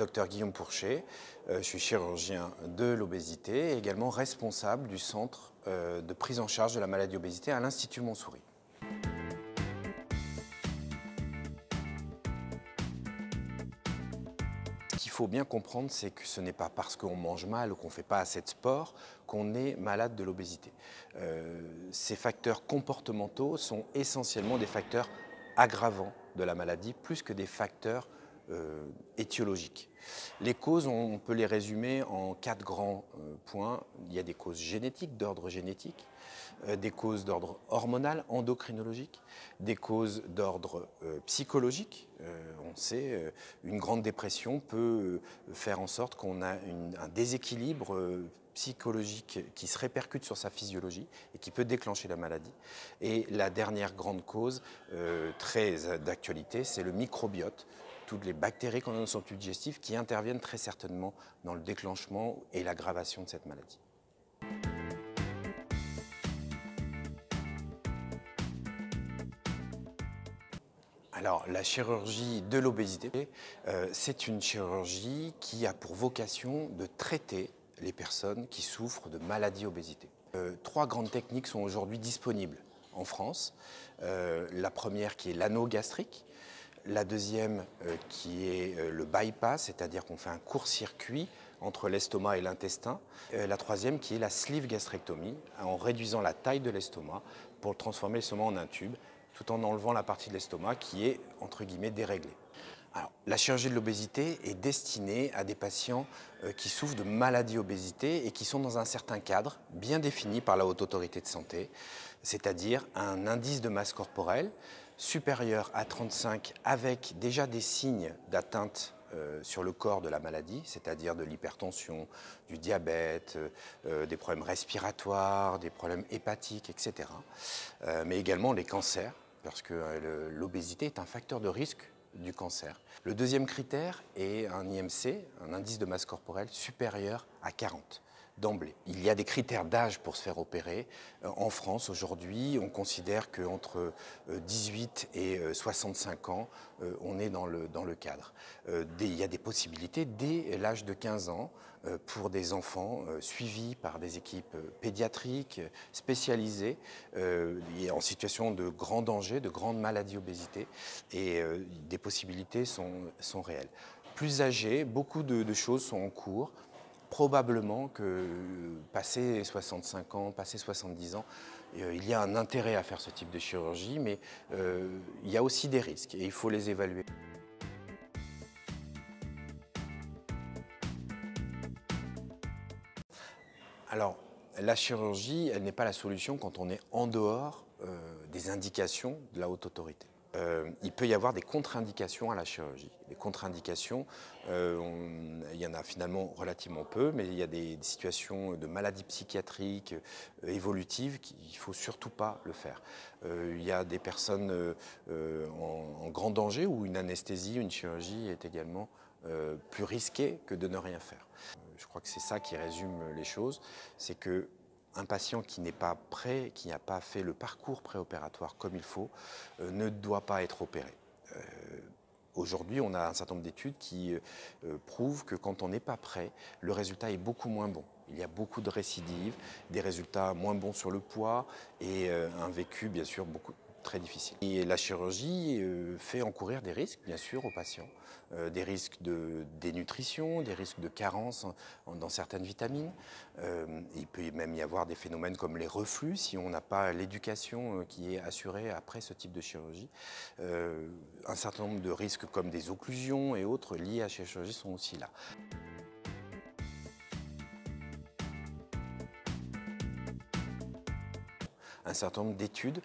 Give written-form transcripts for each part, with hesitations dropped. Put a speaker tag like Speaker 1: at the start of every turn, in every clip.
Speaker 1: Dr Guillaume Pourchet, je suis chirurgien de l'obésité et également responsable du centre de prise en charge de la maladie obésité à l'Institut Montsouris. Ce qu'il faut bien comprendre, c'est que ce n'est pas parce qu'on mange mal ou qu'on ne fait pas assez de sport qu'on est malade de l'obésité. Ces facteurs comportementaux sont essentiellement des facteurs aggravants de la maladie, plus que des facteurs étiologiques. Les causes, on peut les résumer en 4 grands points. Il y a des causes génétiques, d'ordre génétique, des causes d'ordre hormonal, endocrinologique, des causes d'ordre psychologique. On sait, une grande dépression peut faire en sorte qu'on a un déséquilibre psychologique qui se répercute sur sa physiologie et qui peut déclencher la maladie. Et la dernière grande cause très d'actualité, c'est le microbiote, toutes les bactéries qu'on a dans notre tube digestif qui interviennent très certainement dans le déclenchement et l'aggravation de cette maladie. Alors, la chirurgie de l'obésité, c'est une chirurgie qui a pour vocation de traiter les personnes qui souffrent de maladies obésité. 3 grandes techniques sont aujourd'hui disponibles en France. La première qui est l'anneau gastrique, la deuxième qui est le bypass, c'est-à-dire qu'on fait un court-circuit entre l'estomac et l'intestin. La troisième qui est la sleeve gastrectomie, en réduisant la taille de l'estomac pour transformer l'estomac en un tube, tout en enlevant la partie de l'estomac qui est, entre guillemets, déréglée. Alors, la chirurgie de l'obésité est destinée à des patients qui souffrent de maladies obésité et qui sont dans un certain cadre bien défini par la Haute Autorité de Santé, c'est-à-dire un indice de masse corporelle supérieur à 35 avec déjà des signes d'atteinte sur le corps de la maladie, c'est-à-dire de l'hypertension, du diabète, des problèmes respiratoires, des problèmes hépatiques, etc. Mais également les cancers, parce que l'obésité est un facteur de risque du cancer. Le deuxième critère est un IMC, un indice de masse corporelle supérieur à 40 d'emblée. Il y a des critères d'âge pour se faire opérer. En France, aujourd'hui, on considère qu'entre 18 et 65 ans, on est dans le cadre. Il y a des possibilités dès l'âge de 15 ans pour des enfants suivis par des équipes pédiatriques spécialisées en situation de grand danger, de grande maladie obésité, et des possibilités sont réelles. Plus âgés, beaucoup de choses sont en cours. Probablement que passé 65 ans, passé 70 ans, il y a un intérêt à faire ce type de chirurgie, mais il y a aussi des risques et il faut les évaluer. Alors, la chirurgie, elle n'est pas la solution quand on est en dehors des indications de la haute autorité. Il peut y avoir des contre-indications à la chirurgie. Les contre-indications, il y en a finalement relativement peu, mais il y a des situations de maladies psychiatriques évolutives qu'il ne faut surtout pas le faire. Il y a des personnes en grand danger où une anesthésie, une chirurgie est également plus risquée que de ne rien faire. Je crois que c'est ça qui résume les choses, c'est que un patient qui n'est pas prêt, qui n'a pas fait le parcours préopératoire comme il faut, ne doit pas être opéré. Aujourd'hui, on a un certain nombre d'études qui prouvent que quand on n'est pas prêt, le résultat est beaucoup moins bon. Il y a beaucoup de récidives, des résultats moins bons sur le poids et un vécu, bien sûr, très difficile. Et la chirurgie fait encourir des risques, bien sûr, aux patients. Des risques de dénutrition, des risques de carence dans certaines vitamines. Il peut même y avoir des phénomènes comme les reflux si on n'a pas l'éducation qui est assurée après ce type de chirurgie. Un certain nombre de risques comme des occlusions et autres liés à ces chirurgies sont aussi là. Un certain nombre d'études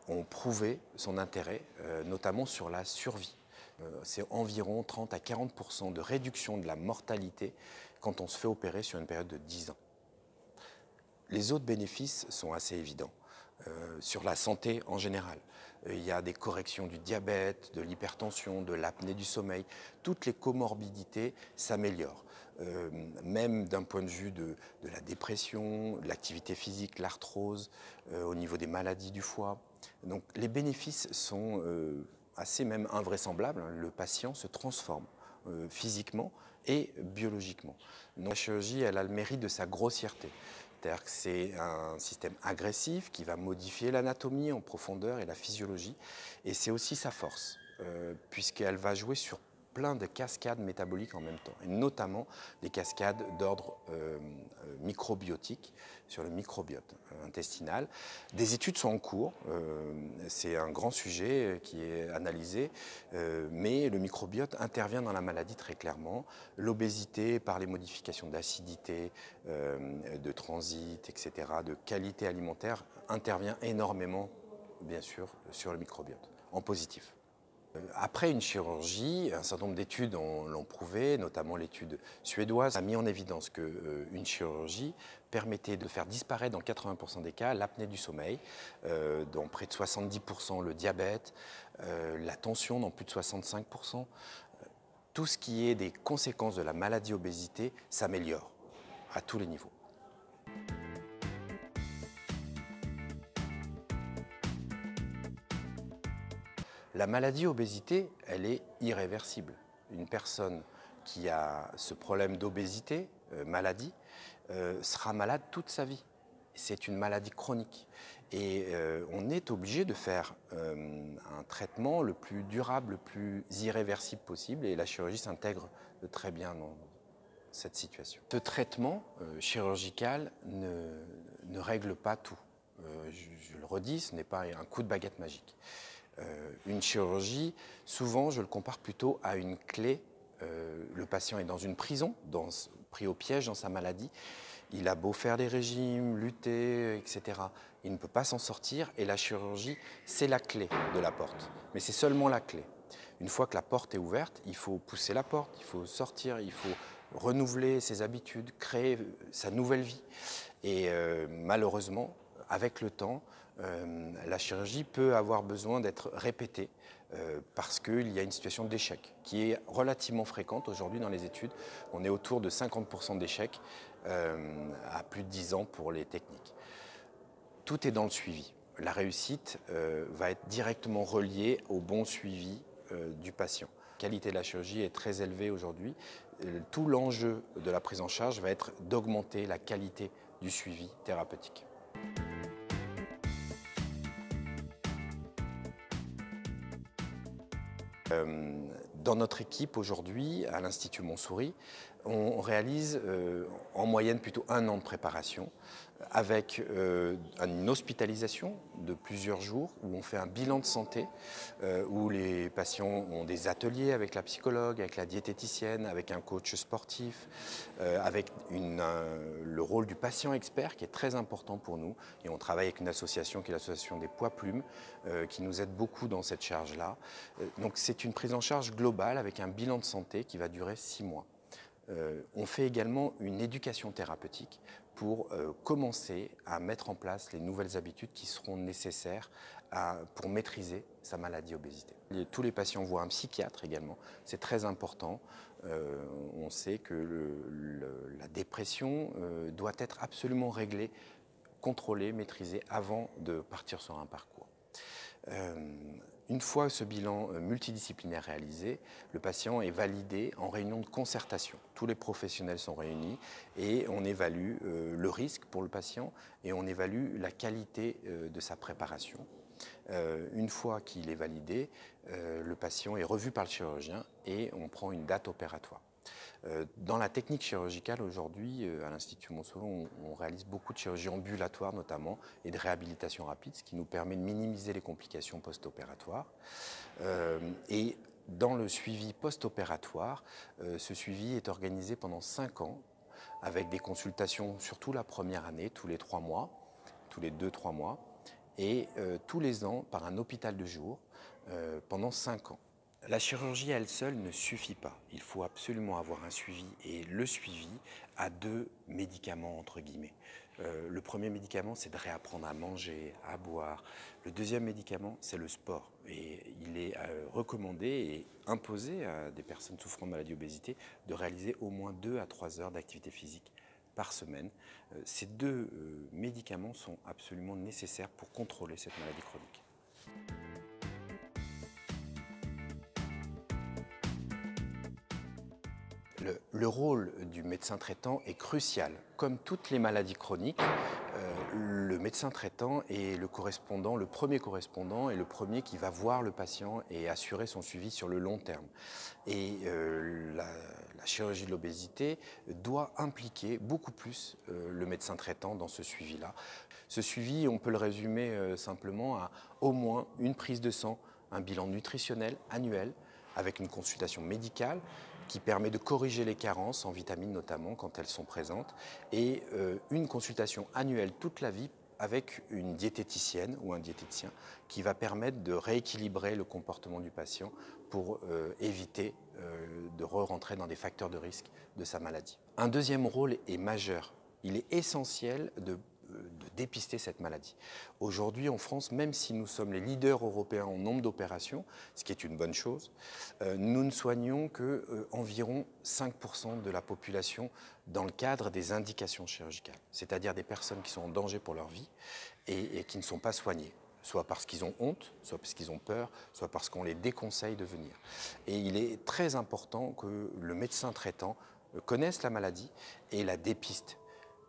Speaker 1: ont prouvé son intérêt, notamment sur la survie. C'est environ 30 à 40% de réduction de la mortalité quand on se fait opérer sur une période de 10 ans. Les autres bénéfices sont assez évidents. Sur la santé en général, il y a des corrections du diabète, de l'hypertension, de l'apnée du sommeil. Toutes les comorbidités s'améliorent. Même d'un point de vue de la dépression, de l'activité physique, l'arthrose, au niveau des maladies du foie. Donc les bénéfices sont assez même invraisemblables. Le patient se transforme physiquement et biologiquement. Donc, la chirurgie, elle a le mérite de sa grossièreté. C'est-à-dire que c'est un système agressif qui va modifier l'anatomie en profondeur et la physiologie. Et c'est aussi sa force, puisqu'elle va jouer sur plein de cascades métaboliques en même temps, et notamment des cascades d'ordre microbiotique sur le microbiote intestinal. Des études sont en cours, c'est un grand sujet qui est analysé, mais le microbiote intervient dans la maladie très clairement. L'obésité par les modifications d'acidité, de transit, etc., de qualité alimentaire, intervient énormément, bien sûr, sur le microbiote, en positif. Après une chirurgie, un certain nombre d'études l'ont prouvé, notamment l'étude suédoise a mis en évidence qu'une chirurgie permettait de faire disparaître dans 80% des cas l'apnée du sommeil, dans près de 70% le diabète, la tension dans plus de 65%. Tout ce qui est des conséquences de la maladie obésité s'améliore à tous les niveaux. La maladie obésité, elle est irréversible. Une personne qui a ce problème d'obésité, maladie, sera malade toute sa vie. C'est une maladie chronique. Et on est obligé de faire un traitement le plus durable, le plus irréversible possible. Et la chirurgie s'intègre très bien dans cette situation. Ce traitement chirurgical ne règle pas tout. Je le redis, ce n'est pas un coup de baguette magique. Une chirurgie, souvent je le compare plutôt à une clé. Le patient est dans une prison, pris au piège dans sa maladie. Il a beau faire des régimes, lutter, etc. Il ne peut pas s'en sortir et la chirurgie, c'est la clé de la porte. Mais c'est seulement la clé. Une fois que la porte est ouverte, il faut pousser la porte, il faut sortir, il faut renouveler ses habitudes, créer sa nouvelle vie. Et malheureusement, avec le temps, la chirurgie peut avoir besoin d'être répétée parce qu'il y a une situation d'échec qui est relativement fréquente aujourd'hui dans les études. On est autour de 50% d'échecs à plus de 10 ans pour les techniques. Tout est dans le suivi. La réussite va être directement reliée au bon suivi du patient. La qualité de la chirurgie est très élevée aujourd'hui. Tout l'enjeu de la prise en charge va être d'augmenter la qualité du suivi thérapeutique. Dans notre équipe aujourd'hui, à l'Institut Montsouris, on réalise en moyenne plutôt 1 an de préparation avec une hospitalisation de plusieurs jours où on fait un bilan de santé, où les patients ont des ateliers avec la psychologue, avec la diététicienne, avec un coach sportif, avec le rôle du patient expert qui est très important pour nous. Et on travaille avec une association qui est l'association des poids plumes, qui nous aide beaucoup dans cette charge-là. Donc c'est une prise en charge globale avec un bilan de santé qui va durer 6 mois. On fait également une éducation thérapeutique pour commencer à mettre en place les nouvelles habitudes qui seront nécessaires pour maîtriser sa maladie obésité. Tous les patients voient un psychiatre également, c'est très important. On sait que la dépression doit être absolument réglée, contrôlée, maîtrisée avant de partir sur un parcours. Une fois ce bilan multidisciplinaire réalisé, le patient est validé en réunion de concertation. Tous les professionnels sont réunis et on évalue le risque pour le patient et on évalue la qualité de sa préparation. Une fois qu'il est validé, le patient est revu par le chirurgien et on prend une date opératoire. Dans la technique chirurgicale aujourd'hui, à l'Institut Montsouris, on réalise beaucoup de chirurgie ambulatoire notamment et de réhabilitation rapide, ce qui nous permet de minimiser les complications post-opératoires. Et dans le suivi post-opératoire, ce suivi est organisé pendant 5 ans avec des consultations surtout la première année, tous les 3 mois, tous les 2-3 mois, et tous les ans par un hôpital de jour pendant 5 ans. La chirurgie à elle seule ne suffit pas. Il faut absolument avoir un suivi et le suivi a 2 médicaments entre guillemets. Le premier médicament, c'est de réapprendre à manger, à boire. Le deuxième médicament, c'est le sport. Et il est recommandé et imposé à des personnes souffrant de maladie obésité de réaliser au moins 2 à 3 heures d'activité physique par semaine. Ces 2 médicaments sont absolument nécessaires pour contrôler cette maladie chronique. Le rôle du médecin traitant est crucial. Comme toutes les maladies chroniques, le médecin traitant est le correspondant, le premier correspondant et le premier qui va voir le patient et assurer son suivi sur le long terme. Et la chirurgie de l'obésité doit impliquer beaucoup plus le médecin traitant dans ce suivi-là. Ce suivi, on peut le résumer simplement à au moins une prise de sang, un bilan nutritionnel annuel avec une consultation médicale qui permet de corriger les carences en vitamines notamment quand elles sont présentes, et une consultation annuelle toute la vie avec une diététicienne ou un diététicien qui va permettre de rééquilibrer le comportement du patient pour éviter de re-rentrer dans des facteurs de risque de sa maladie. Un deuxième rôle est majeur. Il est essentiel de dépister cette maladie. Aujourd'hui, en France, même si nous sommes les leaders européens en nombre d'opérations, ce qui est une bonne chose, nous ne soignons qu'environ 5% de la population dans le cadre des indications chirurgicales, c'est-à-dire des personnes qui sont en danger pour leur vie et qui ne sont pas soignées, soit parce qu'ils ont honte, soit parce qu'ils ont peur, soit parce qu'on les déconseille de venir. Et il est très important que le médecin traitant connaisse la maladie et la dépiste.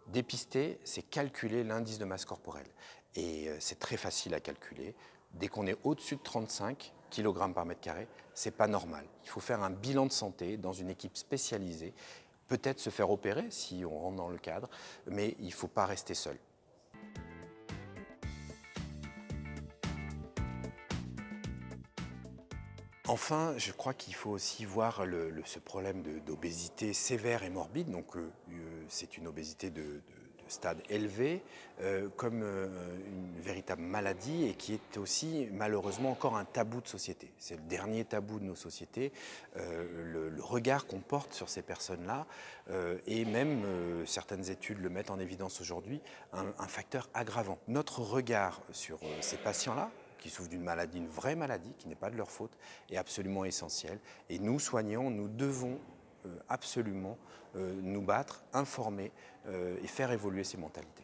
Speaker 1: Dépister, c'est calculer l'indice de masse corporelle. Et c'est très facile à calculer. Dès qu'on est au-dessus de 35 kg par mètre carré, c'est pas normal. Il faut faire un bilan de santé dans une équipe spécialisée, peut-être se faire opérer si on rentre dans le cadre, mais il ne faut pas rester seul. Enfin, je crois qu'il faut aussi voir ce problème d'obésité sévère et morbide, donc c'est une obésité de stade élevé, comme une véritable maladie et qui est aussi malheureusement encore un tabou de société. C'est le dernier tabou de nos sociétés, le regard qu'on porte sur ces personnes-là, et même certaines études le mettent en évidence aujourd'hui, un facteur aggravant. Notre regard sur ces patients-là, qui souffrent d'une maladie, une vraie maladie, qui n'est pas de leur faute, est absolument essentiel. Et nous, soignants, nous devons absolument nous battre, informer et faire évoluer ces mentalités.